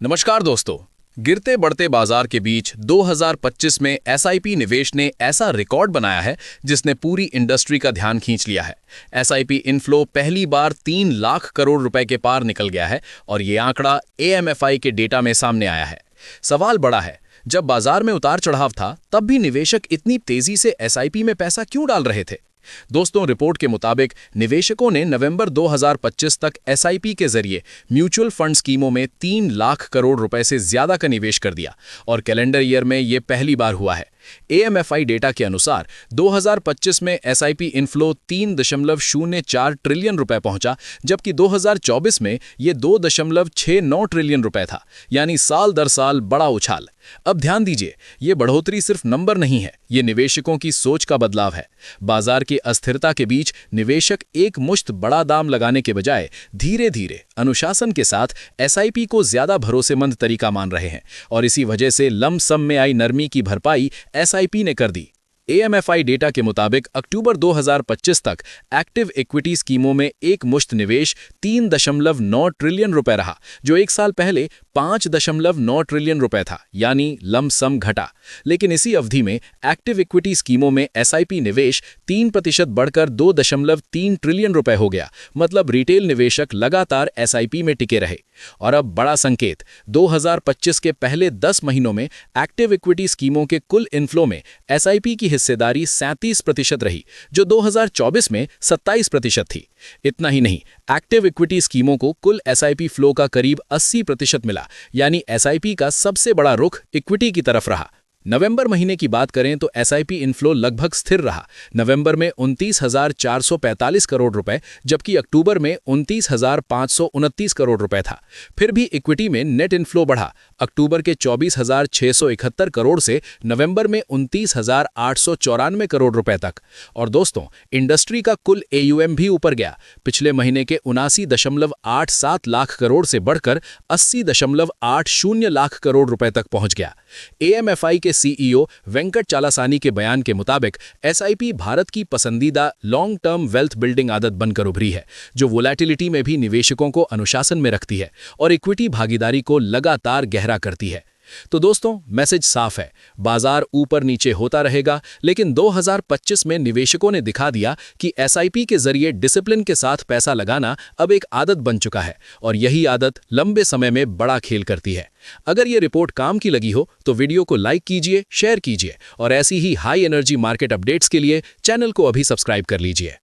नमस्कार दोस्तों। गिरते बढ़ते बाजार के बीच 2025 में एसआईपी निवेश ने ऐसा रिकॉर्ड बनाया है जिसने पूरी इंडस्ट्री का ध्यान खींच लिया है। एसआईपी इनफ्लो पहली बार 3 लाख करोड़ रुपए के पार निकल गया है और ये आंकड़ा एएमएफआई के डेटा में सामने आया है। सवाल बड़ा है, जब बाजार में उतार चढ़ाव था तब भी निवेशक इतनी तेजी से एसआईपी में पैसा क्यों डाल रहे थे? दोस्तों, रिपोर्ट के मुताबिक निवेशकों ने नवंबर 2025 तक एसआईपी के जरिए म्यूचुअल फंड स्कीमों में 3 लाख करोड़ रुपए से ज्यादा का निवेश कर दिया और कैलेंडर ईयर में यह पहली बार हुआ है। एएमएफआई डेटा के अनुसार 2025 में एसआईपी इनफ्लो 3.04 ट्रिलियन रुपए पहुंचा, जबकि 2024 में यह 2.69 ट्रिलियन रुपए था, यानी साल दर साल बड़ा उछाल। अब ध्यान दीजिए, यह बढ़ोतरी सिर्फ नंबर नहीं है, यह निवेशकों की सोच का बदलाव है। बाजार की अस्थिरता के बीच निवेशक एक मुश्त बड़ा दाम लगाने के बजाय धीरे धीरे अनुशासन के साथ एसआईपी को ज्यादा भरोसेमंद तरीका मान रहे हैं और इसी वजह से लमसम में आई नरमी की भरपाई एसआईपी ने कर दी। एएमएफआई डेटा के मुताबिक अक्टूबर 2025 तक एक्टिव इक्विटी स्कीमों में एक मुश्त निवेश 3.9 ट्रिलियन रुपए रहा, जो एक साल पहले 5.9 ट्रिलियन रुपए था, यानी लमसम घटा। लेकिन इसी अवधि में एक्टिव इक्विटी स्कीमों में एसआईपी निवेश 3% बढ़कर 2.3 ट्रिलियन रुपए हो गया। मतलब रिटेल निवेशक लगातार एसआईपी में टिके रहे। और अब बड़ा संकेत, 2025 के पहले 10 महीनों में एक्टिव इक्विटी स्कीमों के कुल इनफ्लो में एसआईपी की हिस्सेदारी 37% रही, जो 2024 में 27% थी। इतना ही नहीं, एक्टिव इक्विटी स्कीमों को कुल एसआईपी फ्लो का करीब 80% मिला, यानी एसआईपी का सबसे बड़ा रुख इक्विटी की तरफ रहा। नवंबर महीने की बात करें तो एसआईपी इनफ्लो लगभग स्थिर रहा। नवंबर में 29,445 करोड़ रुपए, जबकि अक्टूबर में 29,529 करोड़ रुपए था। फिर भी इक्विटी में नेट इनफ्लो बढ़ा। अक्टूबर के 24,671 करोड़ से नवंबर में 29,894 करोड़ रुपए तक। और दोस्तों, इंडस्ट्री का कुल एयूएम भी ऊपर गया। पिछले महीने के 79.87 लाख करोड़ से बढ़कर 80.80 लाख करोड़ रुपए तक पहुंच गया। एएमएफआई के सीईओ वेंकट चालासानी के बयान के मुताबिक एसआईपी भारत की पसंदीदा लॉन्ग टर्म वेल्थ बिल्डिंग आदत बनकर उभरी है, जो वोलेटिलिटी में भी निवेशकों को अनुशासन में रखती है और इक्विटी भागीदारी को लगातार गहरा करती है। तो दोस्तों, मैसेज साफ है, बाजार ऊपर नीचे होता रहेगा, लेकिन 2025 में निवेशकों ने दिखा दिया कि एसआईपी के जरिए डिसिप्लिन के साथ पैसा लगाना अब एक आदत बन चुका है और यही आदत लंबे समय में बड़ा खेल करती है। अगर ये रिपोर्ट काम की लगी हो तो वीडियो को लाइक कीजिए, शेयर कीजिए और ऐसी ही हाई एनर्जी मार्केट अपडेट्स के लिए चैनल को अभी सब्सक्राइब कर लीजिए।